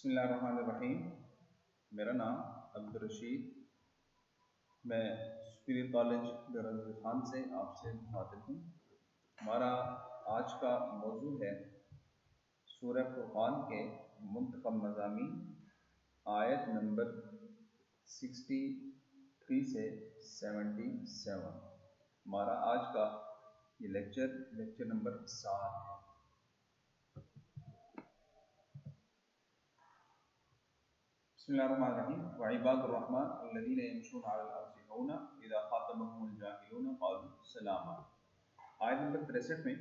بسم اللہ الرحمن الرحیم۔ میرا نام عبدالرشید، میں سپیریئر کالج ڈیرہ خان سے آپ سے مخاطب ہوں۔ ہمارا آج کا موضوع ہے سورہ فرقان کے منتخب مضامین، آیت نمبر 63 سے 77۔ ہمارا آج کا یہ لیکچر نمبر 7 ہے۔ بسم اللہ الرحمن الرحیم۔ وعباد الرحمن الذین یمشون علی الارض ہونا اذا خاطبهم الجاہلون قالوا سلاما۔ آیت نمبر 63 میں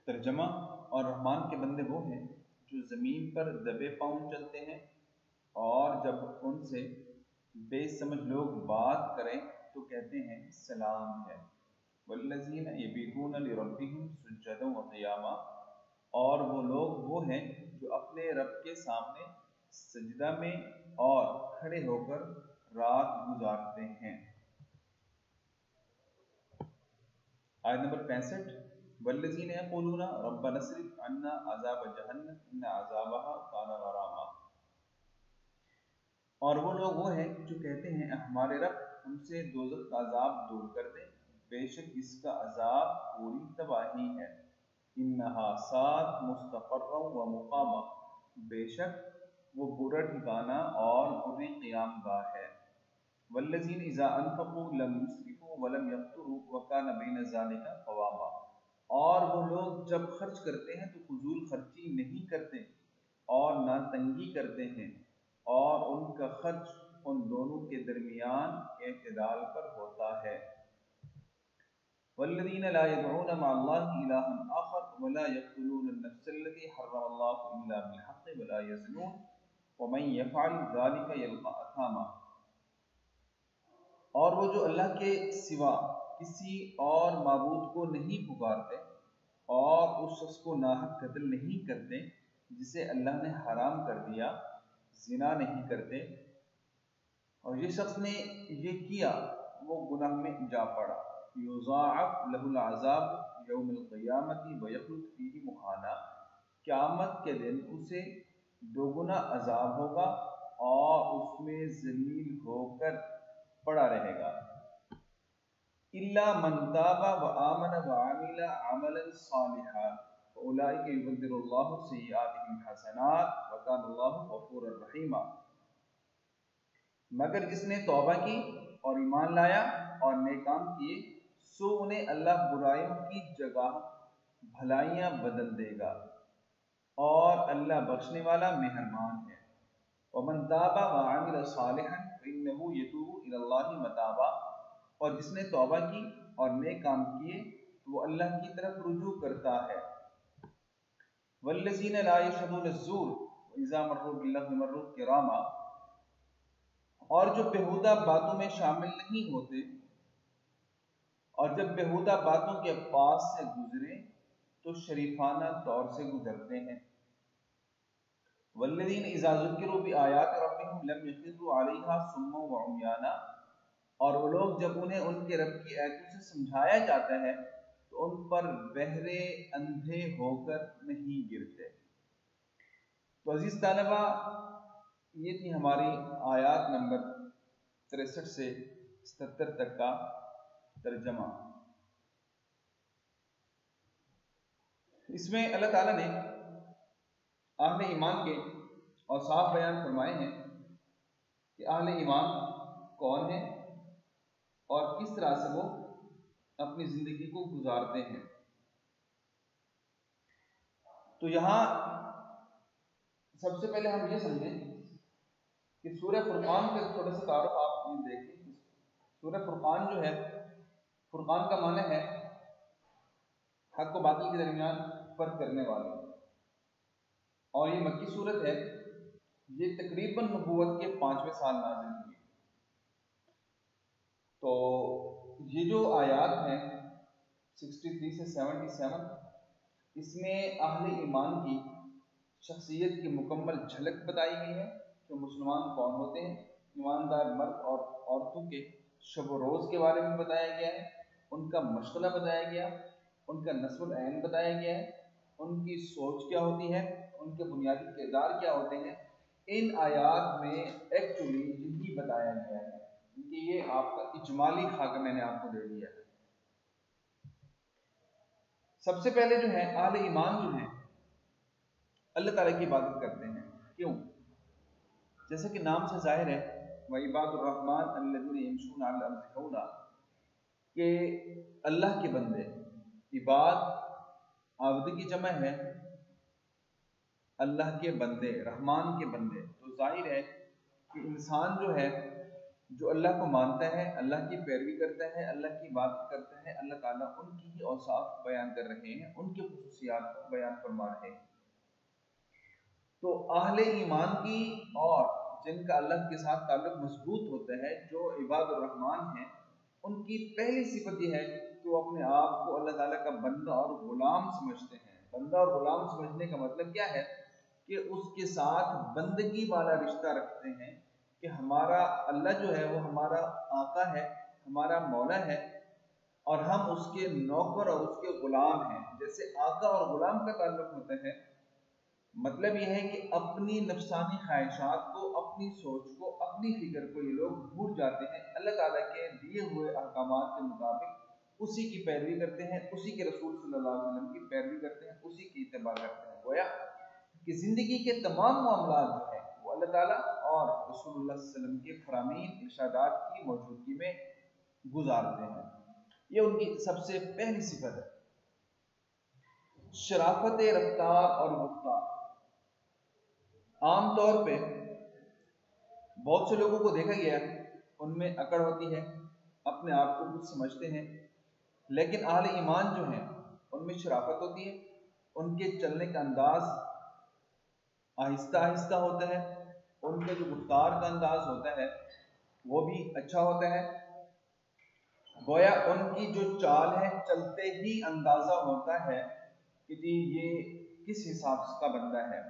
ترجمہ: اور رحمان کے بندے وہ ہیں جو زمین پر دبے پاؤں چلتے ہیں، اور جب ان سے بے سمجھ لوگ بات کریں تو کہتے ہیں سلام ہے۔ والذین یبیتون لربہم سجدا وقیاما، اور وہ لوگ وہ ہیں جو اپنے رب کے سامنے سجدہ میں اور کھڑے ہو کر رات گزارتے ہیں۔ آیت نمبر 65۔ والذین یقولون ربنا اصرف عنا عذاب جہنم ان عذابها کان غراما، اور وہ لوگ وہ ہیں جو کہتے ہیں ہمارے رب ہم سے دوزخ کا عذاب دور کر دے، بے شک اس کا عذاب پوری تباہی ہے۔ انہا ساءت مستقرا و مقاما، بے شک وہ برا ٹھکانہ اور بری قیام گاہ ہے۔ والذین اذا انفقوا لم یسرفوا ولم یقتروا وکان بین ذلک قواما، اور وہ لوگ جب خرچ کرتے ہیں تو فضول خرچی نہیں کرتے اور نہ تنگی کرتے ہیں، اور ان کا خرچ ان دونوں کے درمیان اعتدال پر ہوتا ہے۔ والذین لا يدعون مع اللہ الہا آخر ولا يقتلون النفس التي حرم اللہ الا بالحق ولا يزنون ومن يفعل ذلك يلقى اثاما، اور وہ جو اللہ کے سوا کسی اور معبود کو نہیں پکارتے اور اس شخص کو ناحق قتل نہیں کرتے جسے اللہ نے حرام کر دیا، زنا نہیں کرتے، اور یہ شخص نے یہ کیا وہ گناہ میں جا پڑا، یضاعف له العذاب یوم القیامت ویخلد فیہ مہانا، قیامت کے دن اسے دوگنا عذاب ہوگا اور اس میں ذلیل ہو کر پڑا رہے گا۔ الا من تاب وآمن وعمل عملا صالحا فاولئک یبدل اللہ سیئاتہم حسنات وکان اللہ غفورا رحیما، مگر جس نے توبہ کی اور ایمان لایا اور نیک کام کیے سو انہیں اللہ برائیوں کی جگہ بھلائیاں بدل دے گا، اور اللہ بخشنے والا مہربان ہے۔ ومن تاب وعمل صالحا فانہ یتوب الی اللہ متابا، اور جس نے توبہ کی اور نیک کام کیے تو وہ اللہ کی طرف رجوع کرتا ہے۔ والذین لا یشهدون الزور واذا مروا باللغو مروا کراما، اور جو بیہودہ باتوں میں شامل نہیں ہوتے اور جب بیہودہ باتوں کے پاس سے گزریں تو شریفانہ طور سے گزرتے ہیں۔ والذین اذا ذکروا بآیات ربہم لم یخروا علیہا صما وعمیانا، اور وہ لوگ جب انہیں ان کے رب کی آیتوں سے سمجھایا جاتا ہے تو ان پر بہرے اندھے ہو کر نہیں گرتے۔ تو عزیز طالبہ، یہ تھی ہماری آیات نمبر 63 سے 77 تک کا ترجمہ۔ اس میں اللہ تعالیٰ نے اہل ایمان کے اوصاف بیان فرمائے ہیں کہ اہل ایمان کون ہیں اور کس طرح سے وہ اپنی زندگی کو گزارتے ہیں۔ تو یہاں سب سے پہلے ہم یہ سمجھیں کہ سورہ فرقان کا تھوڑا سا تعارف آپ یہ دیکھیں۔ سورہ فرقان جو ہے، فرقان کا معنی ہے حق و باطل کے درمیان فرق کرنے والا، اور یہ مکی صورت ہے۔ یہ تقریباً نبوت کے 5ویں سال نازل ہوئی۔ تو یہ جو آیات ہیں 63 سے 77، اس میں اہل ایمان کی شخصیت کی مکمل جھلک بتائی گئی ہے کہ مسلمان کون ہوتے ہیں۔ ایماندار مرد اور عورتوں کے شب و روز کے بارے میں بتایا گیا ہے، ان کا مشغلہ بتایا گیا، ان کا نصب العین بتایا گیا ہے، ان کی سوچ کیا ہوتی ہے، ان ان کے بنیادی کردار کیا ہوتے ہیں، ان آیات میں ایکچولی یہی بتایا گیا ہے، کیونکہ یہ آپ کا اجمالی خاکہ میں نے آپ کو دے دیا ہے۔ سب سے پہلے جو ہے اہل ایمان جو ہیں اللہ تعالیٰ کی عبادت کرتے ہیں۔ کیوں؟ جیسا کہ نام سے ظاہر ہے وعباد الرحمن الذین یمشون علی الارض ہونا، کہ اللہ کے بندے، عباد عبد کی جمع ہے، اللہ کے بندے، رحمان کے بندے، تو ظاہر ہے کہ انسان جو ہے جو اللہ کو مانتا ہے، اللہ کی پیروی کرتا ہے، اللہ کی عبادت کرتا ہے، اللہ تعالیٰ ان کی ہی اوصاف بیان کر رہے ہیں، ان کی خصوصیات کو بیان فرما رہے ہیں۔ تو اہل ایمان کی اور جن کا اللہ کے ساتھ تعلق مضبوط ہوتا ہے، جو عباد الرحمن ہیں، ان کی پہلی صفت یہ ہے کہ وہ اپنے آپ کو اللہ تعالیٰ کا بندہ اور غلام سمجھتے ہیں۔ بندہ اور غلام سمجھنے کا مطلب کیا ہے کہ اس کے ساتھ بندگی والا رشتہ رکھتے ہیں، کہ ہمارا اللہ جو ہے وہ ہمارا آقا ہے، ہمارا مولا ہے، اور ہم اس کے نوکر اور اس کے غلام ہیں۔ جیسے آقا اور غلام کا تعلق ہوتا ہے، مطلب یہ ہے کہ اپنی نفسانی خواہشات کو، اپنی سوچ کو، اپنی فکر کو یہ لوگ بھول جاتے ہیں، اللہ تعالیٰ کے دیے ہوئے احکامات کے مطابق اسی کی پیروی کرتے ہیں، اسی کے رسول صلی اللہ علیہ وسلم کی پیروی کرتے ہیں، اسی کی اتباع کرتے ہیں۔ گویا کہ زندگی کے تمام معاملات جو ہیں وہ اللہ تعالیٰ اور رسول اللہ صلی اللہ علیہ وسلم کے فرامین ارشادات کی موجودگی میں گزارتے ہیں۔ یہ ان کی سب سے پہلی صفت ہے۔ شرافت رفتار اور گفتار، عام طور پہ بہت سے لوگوں کو دیکھا گیا ان میں اکڑ ہوتی ہے، اپنے آپ کو کچھ سمجھتے ہیں، لیکن اہل ایمان جو ہیں ان میں شرافت ہوتی ہے، ان کے چلنے کا انداز آہستہ آہستہ ہوتا ہے، ان کے جو گفتار کا انداز ہوتا ہے وہ بھی اچھا ہوتا ہے۔ گویا ان کی جو چال ہے چلتے ہی اندازہ ہوتا ہے کہ جی یہ کس حساب کا بندہ ہے۔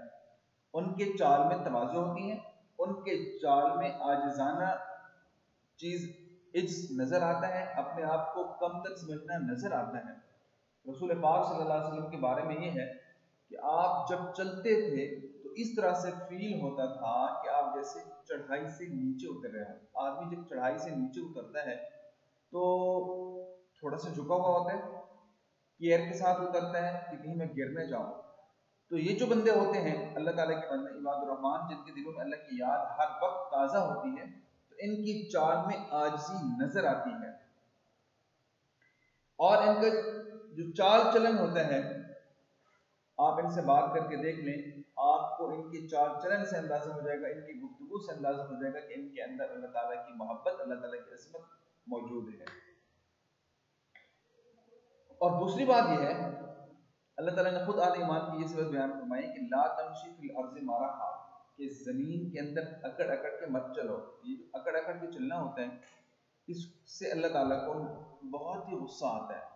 ان کے چال میں تواضع ہوتی ہے، ان کے چال میں عاجزانہ چیز عجز نظر آتا ہے، اپنے آپ کو کم تر سمجھنا نظر آتا ہے۔ رسول پاک صلی اللہ علیہ وسلم کے بارے میں یہ ہے کہ آپ جب چلتے تھے تو اس طرح سے فیل ہوتا تھا کہ آپ جیسے چڑھائی سے نیچے اتر رہے ہیں۔ آدمی جب چڑھائی سے نیچے اترتا ہے تو تھوڑا سا جھکا ہوا ہوتا ہے، کیئر کے ساتھ اترتا ہے کہ کہیں میں گر نہ جاؤں۔ تو یہ جو بندے ہوتے ہیں اللہ تعالیٰ کے بندے عباد الرحمان، جن کے دلوں میں اللہ کی یاد ہر وقت تازہ ہوتی ہے، تو ان کی چال میں عاجزی نظر آتی ہے، اور ان کا جو چال چلن ہوتا ہے، آپ ان سے بات کر کے دیکھ لیں، آپ کو ان کے چال چلن سے اندازہ ہو جائے گا، ان کی گفتگو سے اندازہ ہو جائے گا کہ ان کے اندر اللہ تعالیٰ کی محبت، اللہ تعالیٰ کی عظمت موجود ہے۔ اور دوسری بات یہ ہے، اللہ تعالیٰ نے خود اہل ایمان کی یہ صفت بیان فرمائی کہ لا تمشی فی الارض مرحا، کہ زمین کے اندر اکڑ اکڑ کے مت چلو۔ یہ جو اکڑ اکڑ کے چلنا ہوتا ہے، اس سے اللہ تعالیٰ کو بہت ہی غصہ آتا ہے۔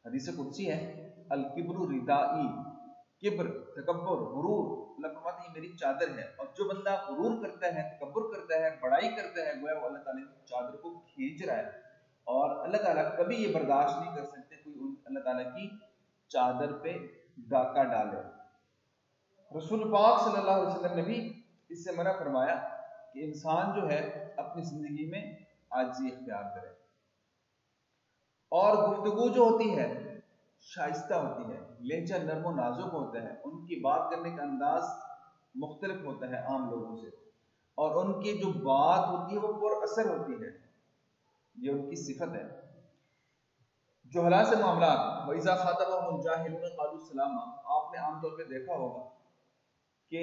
حدیث قدسی ہے، الکبر ردائی، کبر، تکبر، غرور، اللہ فرماتے ہیں یہ میری چادر ہے، اور جو بندہ غرور کرتا ہے، تکبر کرتا ہے، بڑائی کرتا ہے، گویا وہ اللہ تعالیٰ کی چادر کو کھینچ رہا ہے، اور اللہ تعالیٰ کبھی یہ برداشت نہیں کر سکتے کوئی اللہ تعالیٰ کی چادر پہ ڈاکہ ڈالے۔ رسول پاک صلی اللہ علیہ وسلم نے بھی اس سے منع فرمایا کہ انسان جو ہے اپنی زندگی میں عاجزی اختیار کرے، اور گفتگو جو ہوتی ہے شائستہ ہوتی ہے، لہجہ نرم و نازک ہوتا ہے، ان کی بات کرنے کا انداز مختلف ہوتا ہے عام لوگوں سے، اور ان کی جو بات ہوتی ہے وہ پر اثر ہوتی ہے، یہ ان کی صفت ہے۔ جو حالات سے معاملات، وَإِذَا خَاطَبَهُمُ الْجَاهِلُونَ قَالُوا سَلَامًا، آپ نے عام طور پہ دیکھا ہوگا کہ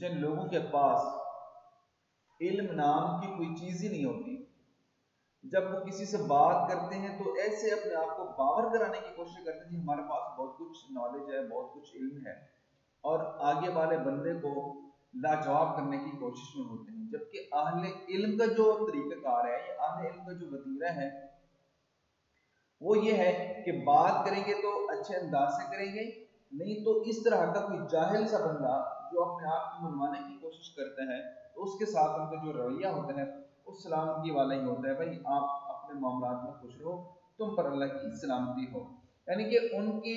جن لوگوں کے پاس علم نام کی کوئی چیز ہی نہیں ہوتی، جب وہ کسی سے بات کرتے ہیں تو ایسے اپنے آپ کو باور کرانے کی کوشش کرتے ہیں کہ ہمارے پاس بہت کچھ نالج ہے، بہت کچھ علم ہے، اور آگے والے بندے کو لاجواب کرنے کی کوشش میں ہوتے ہیں۔ جبکہ اہل علم کا جو طریقہ کار ہے، یا اہل علم کا جو وتیرہ ہے، وہ یہ ہے کہ بات کریں گے تو اچھے انداز سے کریں گے، نہیں تو اس طرح کا کوئی جاہل سا بندہ جو اپنے آپ کو منوانے کی کوشش کرتا ہے، تو اس کے ساتھ ان کا جو رویہ ہوتا ہے اس سلامتی والا ہی ہوتا ہے، بھائی آپ اپنے معاملات میں خوش رہو، تم پر اللہ کی سلامتی ہو۔ یعنی کہ ان کی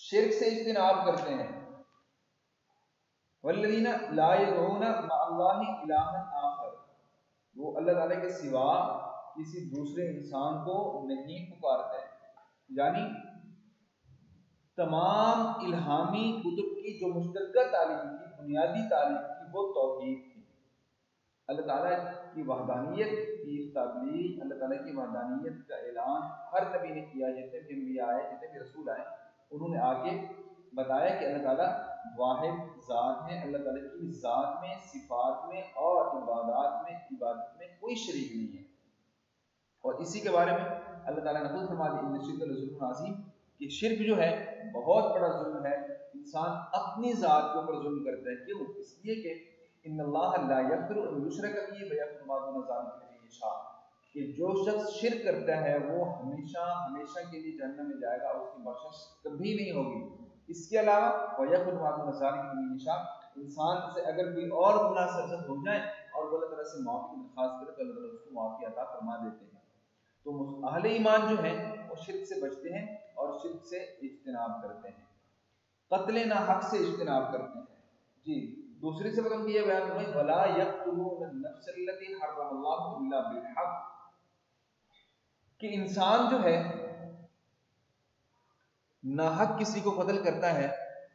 شرک سے اجتناب کرتے ہیں. والذین لا يدعون مع اللہ الہا آخر، وہ اللہ تعالیٰ کے سوا کسی دوسرے انسان کو نہیں پکارتے. یعنی تمام الہامی کتب کی جو مشترکہ تعلیم تھی، بنیادی تعلیم تھی، وہ توحید تھی. اللہ تعالیٰ کی وحدانیت کی تبلیغ، اللہ تعالیٰ کی وحدانیت کا اعلان ہر نبی نے کیا. جتنے بھی انبیاء آئے، جتنے بھی رسول آئے، انہوں نے آ کے بتایا کہ اللہ تعالیٰ واحد ذات ہے. اللہ تعالیٰ کی ذات میں، صفات میں اور عبادت میں کوئی شریک نہیں ہے. اور اسی کے بارے میں اللہ تعالیٰ نے خود فرما دیا ان الشرک لظلم عظیم، کہ شرک جو ہے بہت بڑا ظلم ہے. انسان اپنی ذات کے اوپر ظلم کرتا ہے. کیوں؟ اس لیے کہ ان اللہ لا یغفر ان یشرک به ویغفر ما دون ذلک لمن یشاء، کہ جو شخص شرک کرتا ہے وہ ہمیشہ کے لیے جہنم میں جائے گا، اس کی بخشش کبھی نہیں ہوگی. اس کے علاوہ ویغفر ما دون ذلک لمن یشاء، انسان سے اگر کوئی اور گناہ سرزد ہو جائے اور وہ اللہ تعالیٰ سے معافی کی درخواست کرے تو اللہ تعالیٰ اس کو معافی عطا فرما دیتے ہیں. تو اہل ایمان جو ہیں وہ شرک سے بچتے ہیں اور شرک سے اجتناب کرتے ہیں، قتل نہ حق سے اجتناب کرتے ہیں. جی دوسری صفت ان کی یہ بیان ہوئی ولا یقتلون النفس التي حرم اللہ الا بالحق، کہ انسان جو ہے ناحق کسی کو قتل کرتا ہے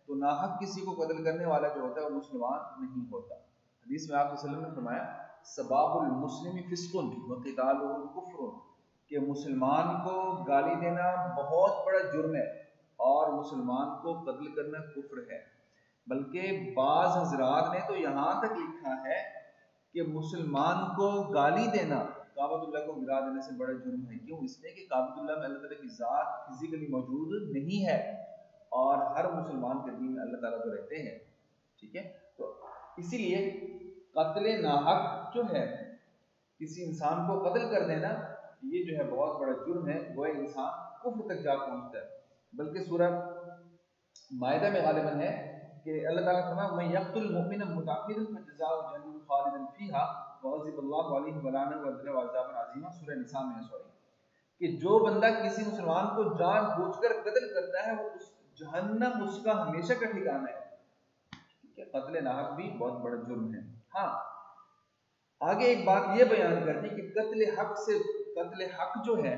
تو ناحق کسی کو قتل کرنے والا جو ہوتا ہے وہ مسلمان نہیں ہوتا. حدیث میں آپ صلی اللہ علیہ وسلم نے فرمایا سباب المسلم فسق وقتالہ کفر، کہ مسلمان کو گالی دینا بہت بڑا جرم ہے اور مسلمان کو قتل کرنا کفر ہے. بلکہ بعض حضرات نے تو یہاں تک لکھا ہے کہ مسلمان کو گالی دینا کعبۃ اللہ کو گرا دینے سے بڑا جرم ہے. کیوں؟ اس لیے کہ کعبۃ اللہ میں اللہ تعالیٰ کی ذات فزیکلی موجود نہیں ہے اور ہر مسلمان کے دین میں اللہ تعالیٰ تو رہتے ہیں. ٹھیک ہے، تو اسی لیے قتل ناحق جو ہے کسی انسان کو قتل کر دینا یہ جو ہے بہت بڑا جرم ہے، وہ انسان کفر تک جا پہنچتا ہے. بلکہ سورہ مائدہ میں غالباً ہے کہ اللہ تعالیٰ نے فرمایا من یقتل مؤمنا متعمدا فجزاؤہ جہنم خالدا فیہا وغضب اللہ علیہ ولعنہ وعد له عذابا عظیما. سورہ نساء میں ہے کہ جو بندہ کسی مسلمان کو جان بوجھ کر قتل کرتا ہے وہ اس جہنم اس کا ہمیشہ کا ٹھکانہ ہے. کہ قتل ناحق بھی بہت بڑا جرم ہے. ہاں آگے ایک بات یہ بیان کرتی کہ قتل حق جو ہے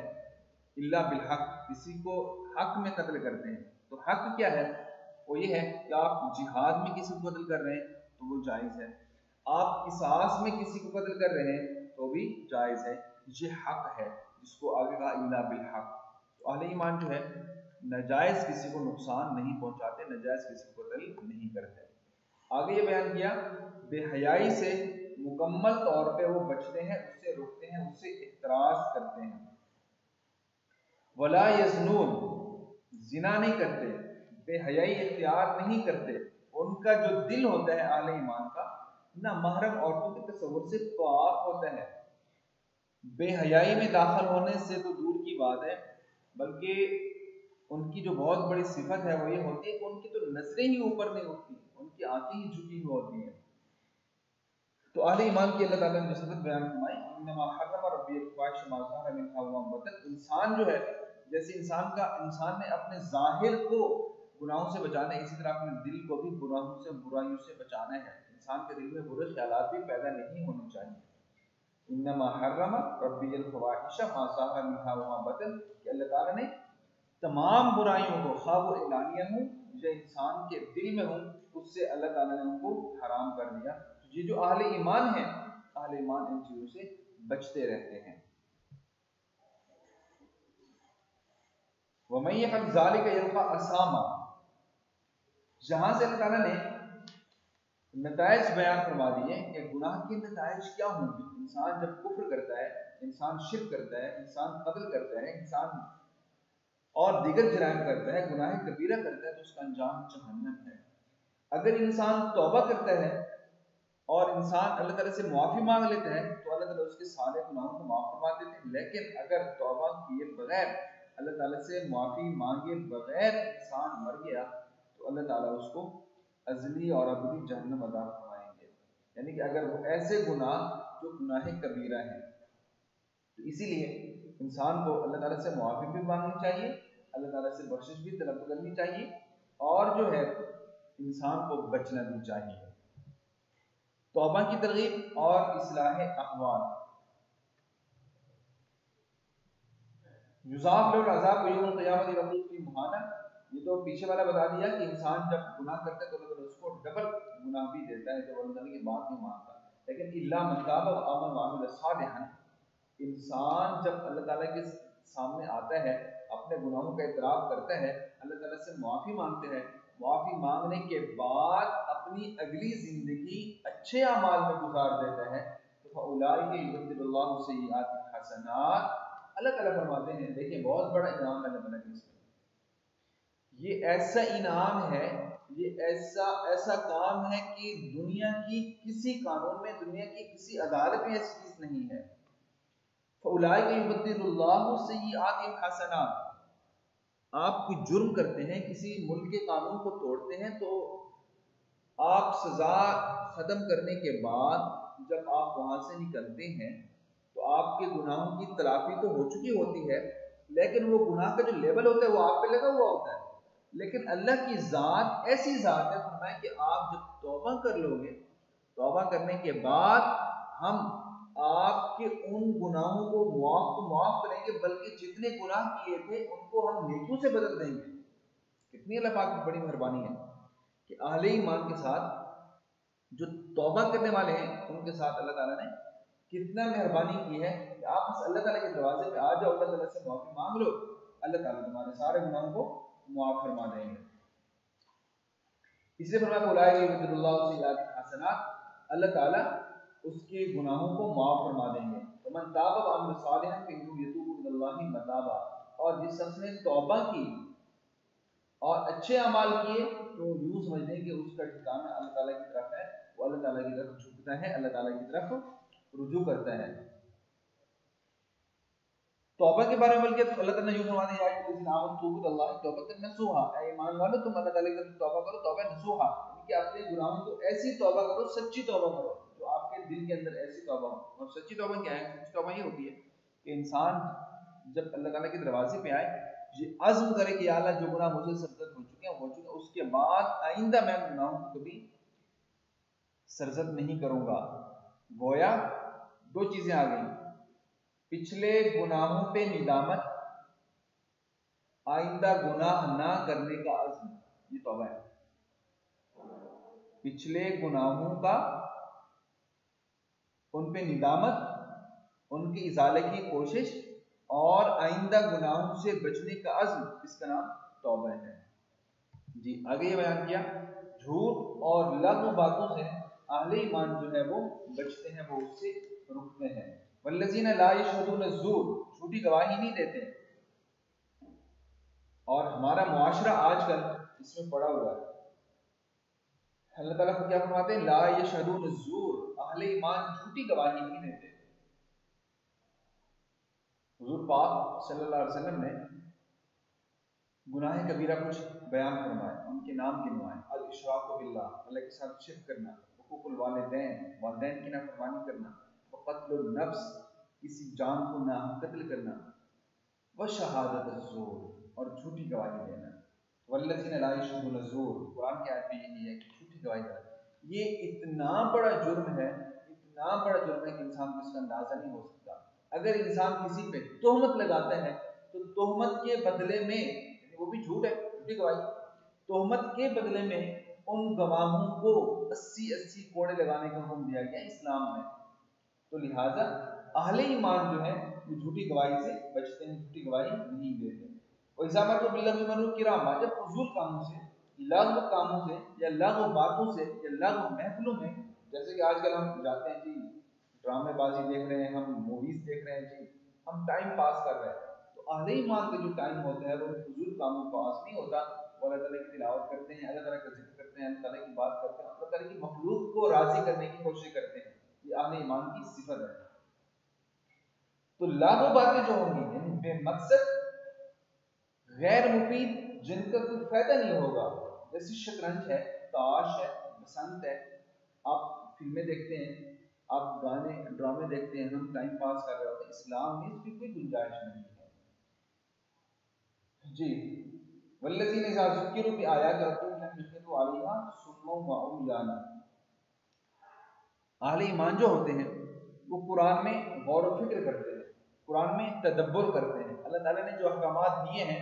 الا بالحق، کسی کو حق میں قتل کرتے ہیں تو حق کیا ہے؟ وہ یہ ہے کہ آپ جہاد میں کسی کو قتل کر رہے ہیں تو وہ جائز ہے، آپ قصاص میں کسی کو قتل کر رہے ہیں تو بھی جائز ہے. یہ حق ہے جس کو آگے کہا الا بالحق. تو اہل ایمان جو ہے ناجائز کسی کو نقصان نہیں پہنچاتے، ناجائز کسی کو قتل نہیں کرتے. آگے یہ بیان کیا بے حیائی سے مکمل طور پہ وہ بچتے ہیں، اس سے روکتے ہیں، اس سے احتراز کرتے ہیں. ولا یزنون، زنا نہیں کرتے، بے حیائی اختیار نہیں کرتے. ان کا جو دل ہوتا ہے اہل ایمان کا نہ محرم عورتوں کے تصور سے پاک ہوتا ہے. بے حیائی میں داخل ہونے سے تو دور کی بات ہے، بلکہ ان کی جو بہت بڑی صفت ہے وہ یہ ہوتی ہے کہ ان کی تو نظریں ہی اوپر نہیں ہوتی، ان کی آنکھیں ہی جھکی ہوئی ہوتی ہیں. تو اہل ایمان کی اللہ تعالیٰ نے جو صفت بیان فرمائی انما حرم ربی الفواحش ما ظهر منها وما بطن، انسان جو ہے جیسے انسان نے اپنے ظاہر کو گناہوں سے بچانا ہے، اسی طرح اپنے دل کو بھی گناہوں سے برائیوں سے بچانا ہے. انسان کے دل میں برے خیالات بھی پیدا نہیں ہونے چاہیے. انما حرم ربی الفواحش ما ظهر منها وما بطن، کہ اللہ تعالیٰ نے تمام برائیوں کو خواہ وہ اعلانیہ ہوں یا انسان کے دل میں ہوں اس سے اللہ تعالیٰ نے ان کو حرام کر دیا. یہ جو اہل ایمان ہیں اہل ایمان ان چیزوں سے بچتے رہتے ہیں. وَمَن يَفْعَلْ ذَلِكَ يَلْقَ أَثَامًا، جہاں سے اللہ تعالیٰ نے نتائج بیان فرما دیے کہ گناہ کے نتائج کیا ہوں گے. انسان جب کفر کرتا ہے، انسان شرک کرتا ہے، انسان قتل کرتا ہے، انسان اور دیگر جرائم کرتا ہے، گناہ کبیرہ کرتا ہے تو اس کا انجام جہنم ہے. اگر انسان توبہ کرتا ہے اور انسان اللہ تعالیٰ سے معافی مانگ لیتا ہے تو اللہ تعالیٰ اس کے سارے گناہوں کو معاف فرما دیتے ہیں. لیکن اگر توبہ کیے بغیر اللہ تعالیٰ سے معافی مانگے بغیر انسان مر گیا تو اللہ تعالیٰ اس کو ازلی اور ابدی جہنم عطا فرمائیں گے. یعنی کہ اگر وہ ایسے گناہ جو گناہ کبیرہ ہیں، تو اسی لیے انسان کو اللہ تعالیٰ سے معافی بھی مانگنی چاہیے، اللہ تعالیٰ سے بخشش بھی طلب کرنی چاہیے اور جو ہے انسان کو بچنا بھی چاہیے۔ توبہ کی ترغیب اور اصلاح احوال۔ یضاف له العذاب یوم القیامت رسول کی مہانہ، یہ تو پیچھے والا بتا دیا کہ انسان جب گناہ کرتا ہے تو اللہ تعالیٰ اس کو ڈبل گناہ بھی دیتا ہے جب اللہ تعالیٰ کی بات نہیں مانتا۔ لیکن الا من تاب وآمن وعمل صالحا، انسان جب اللہ تعالیٰ کے سامنے آتا ہے، اپنے گناہوں کا اعتراف کرتا ہے، اللہ تعالیٰ سے معافی مانگتے ہیں، معافی مانگنے کے بعد اپنی اگلی زندگی اچھے اعمال میں گزار دیتا ہے تو فاولئک یبدل اللہ سیئات حسنات، اللہ تعالیٰ فرماتے ہیں دیکھیں بہت بڑا انعام ہے اللہ تعالیٰ کے اس میں، یہ ایسا انعام ہے، یہ ایسا کام ہے کہ دنیا کی کسی قانون میں، دنیا کی کسی عدالت میں ایسی چیز نہیں ہے۔ فَأُولَٰئِكَ يُبَدِّلُ اللَّهُ سَيِّئَاتِهِمْ حَسَنَاتٍ، آپ کوئی جرم کرتے ہیں، کسی ملک کے قانون کو توڑتے ہیں، تو آپ سزا ختم کرنے کے بعد جب آپ وہاں سے نکلتے ہیں تو آپ کے گناہوں کی تلافی تو ہو چکی ہوتی ہے، لیکن وہ گناہ کا جو لیبل ہوتا ہے وہ آپ پہ لگا ہوا ہوتا ہے۔ لیکن اللہ کی ذات ایسی ذات ہے، فرمایا کہ آپ جب توبہ کر لو گے، توبہ کرنے کے بعد ہم آپ کے ان گناہوں کو معاف کریں گے، بلکہ جتنے گناہ کیے تھے ان کو ہم نیکیوں سے بدل دیں گے۔ کتنی اللہ پاک کی بڑی مہربانی ہے کہ اہل ایمان کے ساتھ جو توبہ کرنے والے ہیں ان کے ساتھ اللہ تعالیٰ نے کتنا مہربانی کی ہے کہ آپ بس اللہ تعالیٰ کے دروازے پہ آ جاؤ، اللہ تعالیٰ سے معافی مانگ لو، اللہ تعالیٰ تمہارے سارے گناہوں کو معاف فرما دیں گے۔ اس لیے فرمایا اولئک یبدل اللہ سیئات حسنات، اللہ تعالیٰ اس کے گناہوں کو معاف فرما دیں گے۔ ومن تاب وعمل صالحا فانه یتوب الی اللہ متابا، اور جس شخص نے توبہ کی اور اچھے اعمال کیے تو یوں سمجھ لیں کہ اس کا ٹھکانہ اللہ تعالیٰ کی طرف ہے، وہ اللہ تعالیٰ کی طرف جھکتا ہے، اللہ تعالیٰ کی طرف رجوع کرتا ہے۔ توبہ کے بارے میں بلکہ اللہ تعالیٰ نے یوں فرمایا ہے کہ الذین آمنوا توبوا الی اللہ توبۃ نصوحا، اے ایمان والو تم اللہ تعالیٰ کی طرف توبہ کرو، توبہ نصوحا، یعنی کہ اپنے گناہوں کو ایسی توبہ کرو، سچی توبہ کرو جو آپ کے دل کے اندر ایسی توبہ ہو۔ اور سچی توبہ کیا ہے؟ سچی توبہ یہ ہوتی ہے کہ انسان جب اللہ تعالیٰ کے دروازے پہ آئے یہ عزم کرے کہ یا اللہ جو گناہ مجھے سرزد ہو چکے ہیں اس کے بعد آئندہ میں گناہوں کو کبھی سرزد نہیں کروں گا۔ گویا دو چیزیں آ گئیں، پچھلے گناہوں پہ ندامت، آئندہ گناہ نہ کرنے کا عزم، یہ توبہ ہے۔ پچھلے گناہوں کا ان پہ ندامت، ان کی ازالے کی کوشش اور آئندہ گناہوں سے بچنے کا عزم، اس کا نام توبہ ہے۔ جی آگے یہ بیان کیا جھوٹ اور لغو باتوں سے اہل ایمان جو ہے وہ بچتے ہیں، وہ اس سے رکتے ہیں۔ والذین لا یشہدون الزور، جھوٹی گواہی نہیں دیتے، اور ہمارا معاشرہ آج کل اس میں پڑا ہوا ہے۔ اللہ تعالیٰ کو کیا فرماتے ہیں؟ لا یشہدون الزور، اہل ایمان جھوٹی گواہی نہیں دیتے۔ حضور پاک صلی اللہ علیہ وسلم نے گناہ کبیرہ کچھ بیان فرمائے، ان کے نام گنوائے، الاشراک باللہ، اللہ کے ساتھ شرک کرنا، حقوق الوالدین، والدین کی نافرمانی کرنا، وقتل النفس، کسی جان کو ناحق قتل کرنا، وشہادت الزور، اور جھوٹی گواہی دینا۔ والذین لا یشہدون الزور، قرآن کی آیت میں یہی ہے کہ جھوٹی گواہی دینا یہ اتنا بڑا جرم ہے، اتنا بڑا جرم ہے کہ انسان کو اس کا اندازہ نہیں ہو سکتا۔ اگر انسان کسی پہ تہمت لگاتا ہے تو تہمت کے بدلے میں، وہ بھی جھوٹ ہے، جھوٹی گواہی، تہمت کے بدلے میں ان گواہوں کو 80 کوڑے لگانے کا حکم دیا گیا اسلام میں۔ تو لہٰذا اہل ایمان جو ہے وہ جھوٹی گواہی سے بچتے ہیں، جھوٹی گواہی نہیں دیتے۔ اور اضافہ تو باللہ منو کرامہ، جب فضول کاموں سے، لغو کاموں سے یا لغو باتوں سے یا لغو محفلوں میں، جیسے کہ آج کل ہم جاتے ہیں جی ڈرامے بازی دیکھ رہے ہیں، ہم موویز دیکھ رہے ہیں، جی ہم ٹائم پاس کر رہے ہیں، تو اہل ایمان کا جو ٹائم ہوتا ہے وہ فضول کاموں پاس نہیں ہوتا، وہ اللہ تعالیٰ کی تلاوت کرتے ہیں، اللہ تعالیٰ کا ذکر کرتے ہیں، اللہ تعالیٰ کی بات کرتے ہیں، اللہ تعالیٰ کی مخلوق کو راضی کرنے کی کوشش کرتے ہیں۔ یہ اہل ایمان کی صفت ہے۔ تو لاکھوں باتیں جو ہوں گی یعنی بے مقصد، غیر مفید، جن کا کوئی فائدہ نہیں ہوگا، جیسے شطرنج ہے، تاش ہے، بسنت ہے، آپ فلمیں دیکھتے ہیں، آپ گانے ڈرامے دیکھتے ہیں، ہم ٹائم پاس کر رہے ہوتے ہیں، اسلام میں اس کی کوئی گنجائش نہیں ہے۔ جی والذین اذا ذکروا بآیات ربهم لم یخروا علیہا صما وعمیانا، اہل ایمان جو ہوتے ہیں وہ قرآن میں غور و فکر کرتے ہیں، قرآن میں تدبر کرتے ہیں۔ اللہ تعالیٰ نے جو احکامات دیے ہیں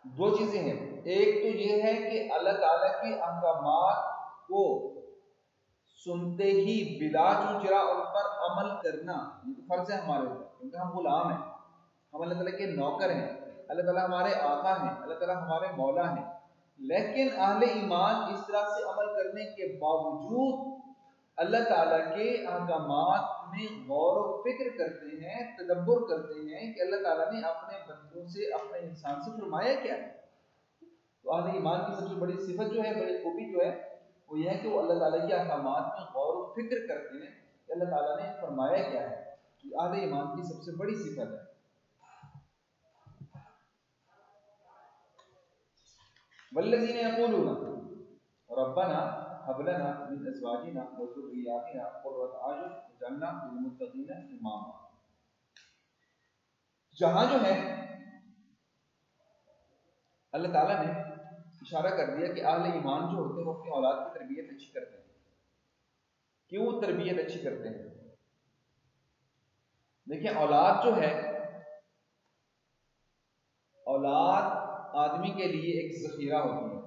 دو چیزیں ہیں، ایک تو یہ ہے کہ اللہ تعالیٰ کے احکامات کو سنتے ہی بلا چونچرا ان پر عمل کرنا، یہ تو فرض ہے ہمارے اوپر، کیونکہ ہم غلام ہیں، ہم اللہ تعالیٰ کے نوکر ہیں، اللہ تعالیٰ ہمارے آقا ہیں، اللہ تعالیٰ ہمارے مولا ہیں۔ لیکن اہل ایمان اس طرح سے عمل کرنے کے باوجود اللہ تعالیٰ کے احکامات میں غور و فکر کرتے ہیں، تدبر کرتے ہیں کہ اللہ تعالیٰ نے اپنے بندوں سے، اپنے انسان سے فرمایا کیا ہے۔ تو اہل ایمان کی سب سے بڑی صفت جو ہے، بڑی خوبی جو ہے، وہ یہ ہے کہ وہ اللہ تعالیٰ کے احکامات میں غور و فکر کرتے ہیں کہ اللہ تعالیٰ نے فرمایا کیا ہے۔ یہ اہل ایمان کی سب سے بڑی صفت ہے۔ والذین یقولون ربنا هب لنا من ازواجنا وذرياتنا قرۃ اعین واجعلنا للمتقین اماما، جہاں جو ہے اللہ تعالیٰ نے اشارہ کر دیا کہ اہل ایمان جو ہوتے ہیں وہ اپنی اولاد کی تربیت اچھی کرتے ہیں۔ کیوں تربیت اچھی کرتے ہیں؟ دیکھیں، اولاد جو ہے، اولاد آدمی کے لیے ایک ذخیرہ ہوتی ہے۔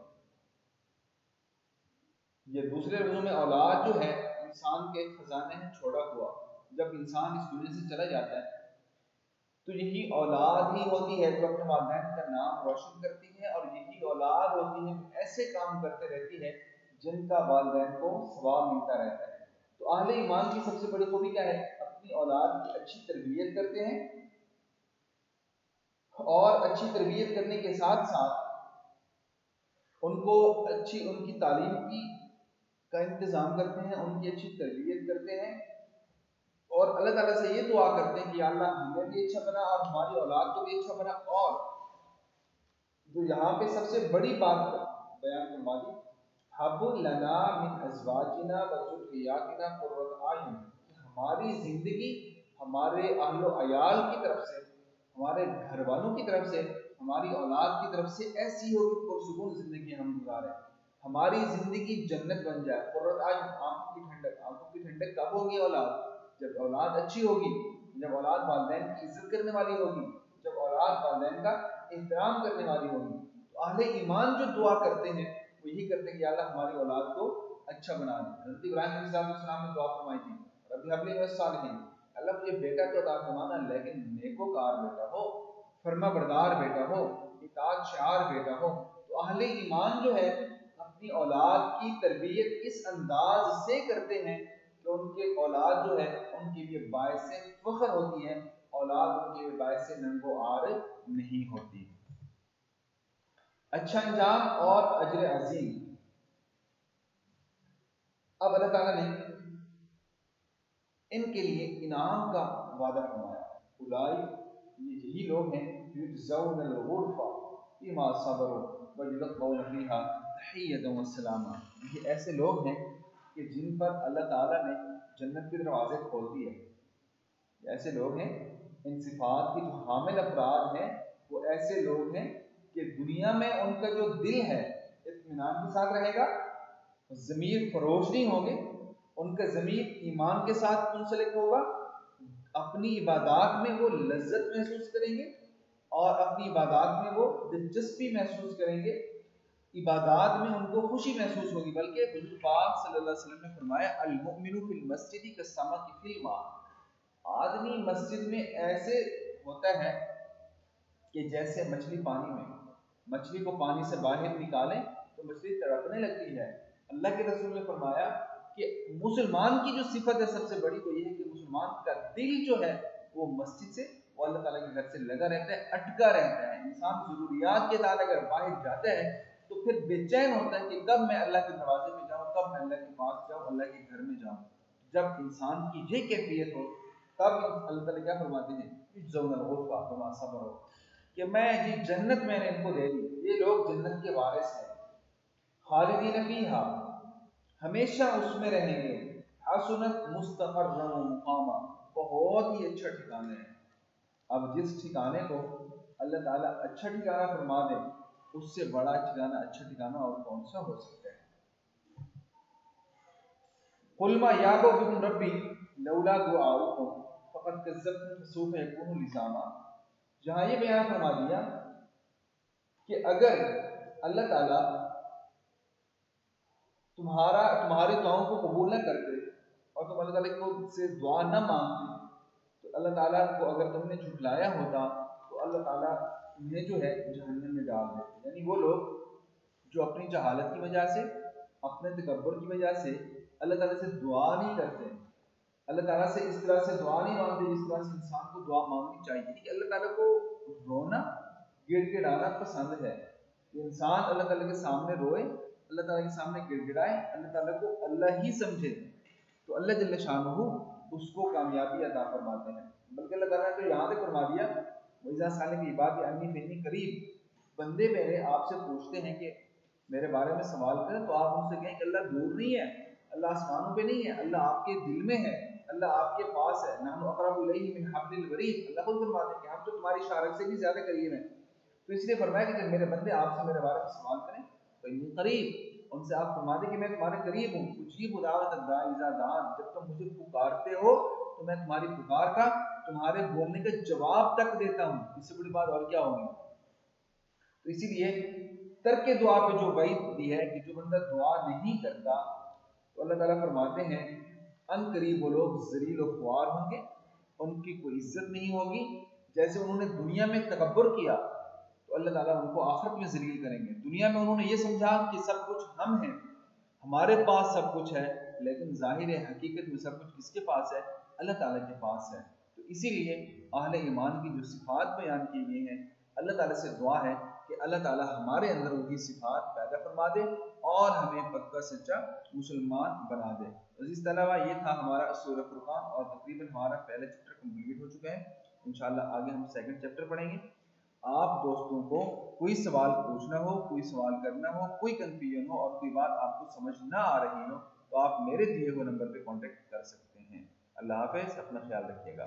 یہ دوسرے لفظوں میں اولاد جو ہے انسان کے خزانے میں چھوڑا ہوا، جب انسان اس دنیا سے چلا جاتا ہے تو یہی اولاد ہی ہوتی ہے جو اپنے والدین کا نام روشن کرتی ہے، اور یہی اولاد ہوتی ہے جو ایسے کام کرتے رہتی ہے جن کا والدین کو ثواب ملتا رہتا ہے۔ تو اہل ایمان کی سب سے بڑی خوبی کیا ہے؟ اپنی اولاد کی اچھی تربیت کرتے ہیں، اور اچھی تربیت کرنے کے ساتھ ساتھ ان کو اچھی ان کی تعلیم کا انتظام کرتے ہیں، ان کی اچھی تربیت کرتے ہیں، اور اللہ تعالیٰ سے یہ دعا کرتے ہیں کہ یا اللہ ہمیں بھی اچھا بنا اور ہماری اولاد کو بھی اچھا بنا۔ اور جو یہاں پہ سب سے بڑی بات بیان فرما دی، حب لنا من ازواجنا وذریاتنا قرۃ اعین، ہماری زندگی ہمارے اہل و عیال کی طرف سے، ہمارے گھر والوں کی طرف سے، ہماری اولاد کی طرف سے ایسی ہو کہ پرسکون زندگی ہم گزاریں، ہماری زندگی جنت بن جائے۔ قرۃ اعین، آنکھوں کی ٹھنڈک۔ آنکھوں کی ٹھنڈک کب ہوگی؟ اولاد، جب اولاد اچھی ہوگی، جب اولاد والدین کی عزت کرنے والی ہوگی، جب اولاد والدین کا احترام کرنے والی ہوگی۔ تو اہل ایمان جو دعا کرتے ہیں وہ یہی کرتے ہیں کہ اللہ ہماری اولاد کو اچھا بنا دے۔ حضرت ابراہیم علیہ السلام نے دعا فرمائی تھی، رب هب لي من الصالحین، اللہ مجھے بیٹا تو عطا فرمانا لیکن نیکوکار بیٹا ہو، فرما بردار بیٹا ہو، اطاعت شعار بیٹا ہو۔ تو اہل ایمان جو ہے اپنی اولاد کی تربیت اس انداز سے کرتے ہیں کہ ان کے اولاد جو ہے ان کے لیے باعث فخر ہوتی ہے، اولاد ان کے لیے باعث ننگ و عار نہیں ہوتی۔ اچھا انجام اور اجر عظیم۔ اب اللہ تعالیٰ نے ان کے لیے انعام کا وعدہ فرمایا، اولئک، یہی لوگ ہیں، یجزون الغرفہ بما صبروا ویلقون فیہا تحیۃ وسلاما، یہ ایسے لوگ ہیں کہ جن پر اللہ تعالیٰ نے جنت کے دروازے کھول دیے۔ ایسے لوگ ہیں، ان صفات کی جو حامل افراد ہیں وہ ایسے لوگ ہیں کہ دنیا میں ان کا جو دل ہے اطمینان کے ساتھ رہے گا، ضمیر فروش نہیں ہوگے، ان کا ضمیر ایمان کے ساتھ منسلک ہوگا، اپنی عبادات میں وہ لذت محسوس کریں گے اور اپنی عبادات میں وہ دلچسپی محسوس کریں گے، عبادات میں ان کو خوشی محسوس ہوگی۔ بلکہ حضور پاک صلی اللہ علیہ وسلم نے فرمایا المؤمن فی المسجد کالسمک فی الماء، آدمی مسجد میں ایسے ہوتا ہے کہ جیسے مچھلی پانی میں، مچھلی کو پانی سے باہر نکالیں تو مچھلی تڑپنے لگتی ہے۔ اللہ کے رسول نے فرمایا کہ مسلمان کی جو صفت ہے سب سے بڑی وہ یہ ہے کہ مسلمان کا دل جو ہے وہ مسجد سے، وہ اللہ تعالیٰ کے گھر سے لگا رہتا ہے، اٹکا رہتا ہے۔ انسان ضروریات کے تعلق اگر باہر جاتا ہے تو پھر بے چین ہوتا ہے کہ کب میں اللہ کے دروازے میں جاؤں، کب میں اللہ کے پاس جاؤں، اللہ کے گھر میں جاؤں۔ جب انسان کی یہ کیفیت ہو تب اللہ تعالیٰ کیا فرماتے ہیں، یجزون الغرفہ بما صبروا، کہ میں جی جنت میں نے ان کو دے دی، یہ لوگ جنت کے وارث ہیں، خالدین فیہا، ہمیشہ اس میں رہیں گے، حسنت مستقرا و مقاما، بہت ہی اچھا ٹھکانا ہے۔ اب جس ٹھکانے کو اللہ تعالیٰ اچھا ٹھکانہ فرما دے، اس سے بڑا ٹھکانہ اچھا ٹھکانہ اور کون سا ہو سکتا ہے؟ قُلْ مَا يَعْبَأُ بِكُمْ رَبِّي لَوْلَا دُعَاؤُكُمْ فَقَدْ كَذَّبْتُمْ فَسَوْفَ يَكُونُ لِزَامًا۔ جہاں یہ بیان فرما دیا کہ اگر اللہ تعالیٰ تمہاری دعاؤں کو قبول نہ کرتے اور تم اللہ تعالیٰ کو سے دعا نہ مانگتے تو اللہ تعالیٰ کو اگر تم نے جھٹلایا ہوتا تو اللہ تعالیٰ تمہیں جو ہے جہنم میں ڈال دیتے۔ یعنی وہ لوگ جو اپنی جہالت کی وجہ سے، اپنے تکبر کی وجہ سے اللہ تعالیٰ سے دعا نہیں کرتے، اللہ تعالیٰ سے اس طرح سے دعا نہیں مانگتے جس طرح سے انسان کو دعا مانگنی چاہیے کہ اللہ تعالیٰ کو رونا گڑ گڑانا پسند ہے کہ انسان اللہ تعالیٰ کے سامنے روئے، اللہ تعالیٰ کے سامنے گڑ گڑائے، اللہ تعالیٰ کو اللہ ہی سمجھے تو اللہ جل شانہ اس کو کامیابی عطا فرماتے ہیں۔ بلکہ اللہ تعالیٰ نے تو یہاں تک فرما دیا وَإِذَا سَأَلَكَ عِبَادِي عَنِّي فَإِنِّي قَرِيبٌ، بندے میرے آپ سے پوچھتے ہیں کہ میرے بارے میں سوال کریں تو آپ ان سے کہیں کہ اللہ دور نہیں ہے، اللہ آسمانوں پہ نہیں ہے، اللہ آپ کے دل میں ہے، اللہ آپ کے پاس ہے۔ نحن اقرب الیہ من حبل الورید، اللہ خود فرماتے ہیں کہ ہم تو تمہاری شارک سے بھی زیادہ قریب ہیں۔ تو اس لیے فرمایا کہ جب میرے بندے آپ سے میرے بارے میں سوال کریں تو انی قریب، ان سے آپ فرما دیں کہ میں تمہارے قریب ہوں، اجیب دعوت الداعی اذا دعان، جب تم مجھے پکارتے ہو تو میں تمہاری پکار کا، تمہارے بولنے کا جواب تک دیتا ہوں، اس سے بڑی بات اور کیا ہوگی؟ تو اسی لیے ترک دعا پہ جو وعید دی ہے کہ جو بندہ دعا نہیں کرتا تو اللہ تعالیٰ فرماتے ہیں ان قریب وہ لوگ ذلیل و خوار ہوں گے، ان کی کوئی عزت نہیں ہوگی۔ جیسے انہوں نے دنیا میں تکبر کیا تو اللہ تعالیٰ ان کو آخرت میں ذلیل کریں گے۔ دنیا میں انہوں نے یہ سمجھا کہ سب کچھ ہم ہیں، ہمارے پاس سب کچھ ہے، لیکن ظاہر حقیقت میں سب کچھ کس کے پاس ہے؟ اللہ تعالیٰ کے پاس ہے۔ تو اسی لیے اہل ایمان کی جو صفات بیان کی گئی ہیں، اللہ تعالیٰ سے دعا ہے کہ اللہ تعالیٰ ہمارے اندر وہی صفات پیدا فرما دے اور ہمیں پکا سچا مسلمان بنا دے۔ اس طرح یہ تھا ہمارا سورہ فرقان اور تقریباً ہمارا پہلا چیپٹر کمپلیٹ ہو چکا ہے۔ انشاءاللہ آگے ہم سیکنڈ چیپٹر پڑھیں گے۔ آپ دوستوں کو کوئی سوال پوچھنا ہو، کوئی سوال کرنا ہو، کوئی کنفیوژن ہو اور کوئی بات آپ کو سمجھ نہ آ رہی ہو تو آپ میرے دیے ہوئے نمبر پہ کانٹیکٹ کر سکتے ہیں۔ اللہ حافظ، اپنا خیال رکھیے گا۔